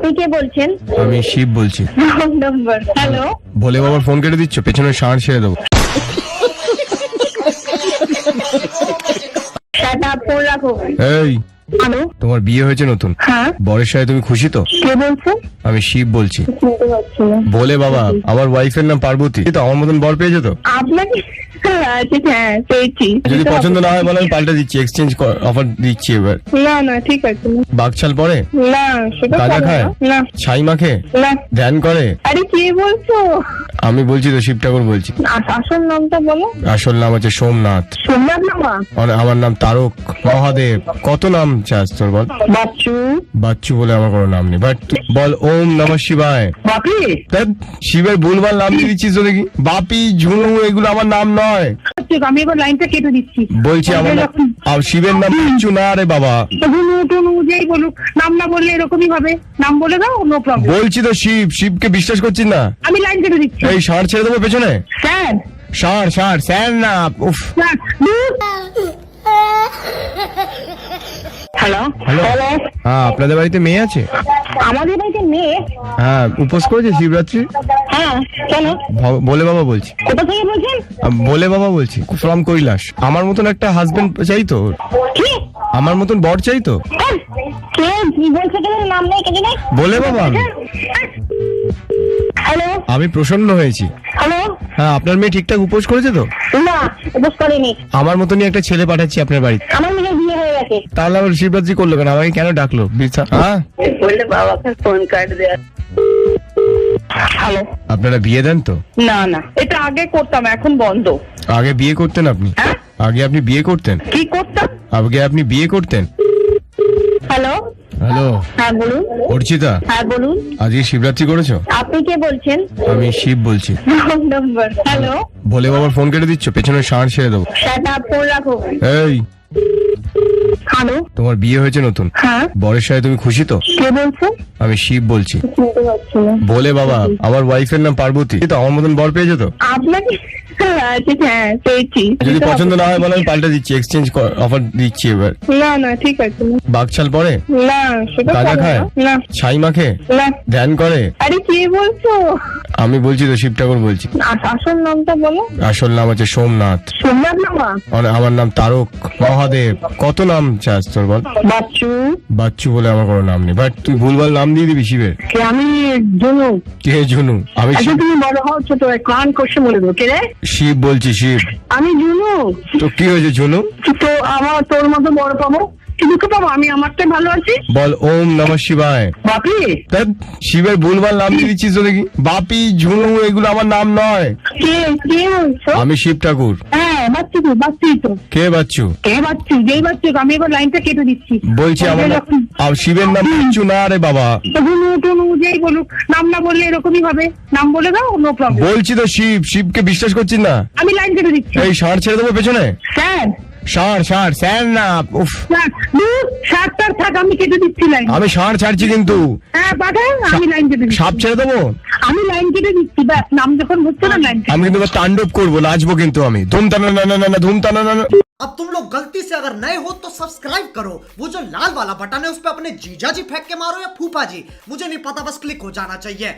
আপনি কে বলছেন? আমি শিব বলছি। নাম্বার। হ্যালো, ভোলে বাবার ফোন কেটে দিচ্ছ, পেছনে ষাঁড় ছেড়ে দেবো। শাট আপ, ফোন রাখো। এই, হ্যালো, তোমার বিয়ে হয়েছে নতুন? হ্যাঁ। বরের সাথে তুমি খুশি তো? কে বলছেন? আমি শিব বলছি। শুনতে পাচ্ছি না। ভোলে বাবা, আমার ওয়াইফের নাম পার্বতী। তো আমার মতন বর পেয়েছো তো? আপনাকে আচ্ছা, হ্যাঁ পেয়েছি। যদি পছন্দ না হয় বলে আমি পাল্টে দিচ্ছি, এক্সচেঞ্জ অফার দিচ্ছি এবার। না না, ঠিক আছে। বাঘছাল পরে, না, সেটা গাঁজা পারবো খায়, না। না ছাই মাখে, না। ধ্যান করে। আরে কে বলছো? আমি বলছি তো, শিব ঠাকুর বলছি। আসল নামটা বলো। আসল নাম হচ্ছে সোমনাথ। সোমনাথ মামা। আর আমার নাম তারক, মহাদেব, কত নাম চাস তোর বল? বাচ্চু। বাচ্চু বলে আমার কোনো নাম নেই, বাট বল ওম নমঃ শিবায়। বাপি। ধ্যাৎ, শিবের ভুলভাল নাম দিয়ে দিচ্ছিস তো দেখি। বাপি, ঝুনু, এগুলো আমার নাম নয়। আমি এবার লাইনটা কেটে দিচ্ছি। বলছি আমার শিবের নাম কিচ্ছু না রে বাবা। টুনু টুনু যেই বলুক, নাম না বললে এরকমই হবে। নাম বলে দাও, নো প্রবলেম। বলছি তো শিব, শিবকে বিশ্বাস করছিস না? আমি লাইন কেটে দিচ্ছি। এই ষাঁড় ছেড়ে দেবো পেছনে। স্যার, ষাঁড় ষাঁড় স্যার না, উফ। Hello hello. হ্যালো। হ্যাঁ, আপনাদের বাড়িতে মেয়ে আছে? আমাদের বাড়িতে মেয়ে? হ্যাঁ, উপোস করেছে শিবরাত্রি? হ্যাঁ, কেন? বলে বাবা বলছি। কোথা থেকে বলছেন? বলে বাবা বলছি, ফ্রম কৈলাস। আমার মতন একটা হাজবেন্ড চাই তো, কি? আমার মতন বর চাই তো। কে কি বলছে? তোদের নাম নেই, কেটে নেই। বলে বাবা আমি। হ্যালো আমি প্রসন্ন হয়েছি। হ্যালো। হ্যাঁ, আপনার মেয়ে ঠিকঠাক উপোস করেছে তো? না, উপোস করেনি। আমার মতনই একটা ছেলে পাঠাচ্ছি আপনার বাড়িতে। আমার মেয়ের বিয়ে হয়ে গেছে। তাহলে আবার শিবরাত্রি করলো কেন? আমাকে কেন ডাকলো? হ্যাঁ, বললে বাবাকে ফোন কাট দেয়া। হ্যালো। আপনারা বিয়ে দেন তো? না না, এটা আগে করতাম, এখন বন্ধ। আগে বিয়ে করতেন আপনি? হ্যাঁ? আগে আপনি বিয়ে করতেন? কি করতাম? আগে আপনি বিয়ে করতেন? হ্যালো। হ্যালো, হ্যাঁ বলুন। অর্চিতা, হ্যাঁ বলুন। আজকে শিবরাত্রি করেছো? আপনি কে বলছেন? আমি শিব বলছি। নাম্বার। হ্যালো। ভোলে বাবার ফোন কেটে দিচ্ছ, পেছনে ষাঁড় ছেড়ে দেবো। শাট আপ, ফোন রাখো। এই, হ্যালো। তোমার বিয়ে হয়েছে নতুন? হ্যাঁ। বরের সাথে তুমি খুশি তো? কে বলছেন? আমি শিব বলছি। শুনতে পাচ্ছি না। ভোলে বাবা, আমার ওয়াইফের নাম পার্বতী। তো আমার মতন বর পেয়েছো তো? আপনাকে আচ্ছা, হ্যাঁ পেয়েছি। যদি পছন্দ না হয় বলে আমি পাল্টে দিচ্ছি, এক্সচেঞ্জ অফার দিচ্ছি এবার। না না, ঠিক আছে। বাঘছাল পরে, না, সেটা গাঁজা পারবো খায়, না। না ছাই মাখে, না। ধ্যান করে। আরে কে বলছো? আমি বলছি তো, শিব ঠাকুর বলছি। আসল নামটা বলো। আসল নাম হচ্ছে সোমনাথ। সোমনাথ মামা। আর আমার নাম তারক, মহাদেব, কত নাম চাস তোর বল? বাচ্চু। বাচ্চু বলে আমার কোনো নাম নেই, বাট তুই ভুলভাল নাম দিয়ে দিবি শিবের। আমি জনু। কে ঝুনু? আমি আচ্ছা, তুমি বড় হও, ছোট কান কষে বলে দেবো। কে রে? শিব বলছি, শিব। আমি জুনু। তো কি হয়েছে ঝুনু? তো আমার তোর মতো বড় পাবো? দুঃখ পাবো? আমি আমারটাই ভালো আছি। বল ওম নমঃ শিবায়। বাপি। ধ্যাৎ, শিবের ভুলভাল নাম দিয়ে দিচ্ছিস তো দেখি। বাপি, ঝুনু, এগুলো আমার নাম নয়। কে কে বলছো? আমি শিব ঠাকুর। হ্যাঁ, বাচ্চু তো, বাচ্চু তো। কে বাচ্চু? কে বাচ্চু? যেই বাচ্চু। আমি এবার লাইনটা কেটে দিচ্ছি। বলছি আমার শিবের নাম কিচ্ছু না রে বাবা। টুনু টুনু যেই বলুক, নাম না বললে এরকমই হবে। নাম বলে দাও, নো প্রবলেম। বলছি তো শিব, শিবকে বিশ্বাস করছিস না? আমি লাইন কেটে দিচ্ছি। এই ষাঁড় ছেড়ে দেবো পেছনে। স্যার। ষাঁড় ষাঁড় স্যার না, উফ। সাতটার থাক, আমি কেটে দিচ্ছি লাইন। আমি ষাঁড় ছাড়ছি কিন্তু। হ্যাঁ পাঠান, আমি লাইন কেটে দিচ্ছি। সাপ ছেড়ে দেবো? আমি লাইন কেটে দিচ্ছি, ব্যাস। নাম যখন হচ্ছে না, লাইন। আমি কিন্তু এবার তাণ্ডব করবো, নাচবো কিন্তু আমি। ধুম টানা না না না, ধুম টানা না। अब तुम लोग गलती से अगर नए हो तो सब्सक्राइब करो, वो जो लाल वाला बटन है उस पर अपने जीजा जी फेंक के मारो या फूफा जी, मुझे नहीं पता, बस क्लिक हो जाना चाहिए।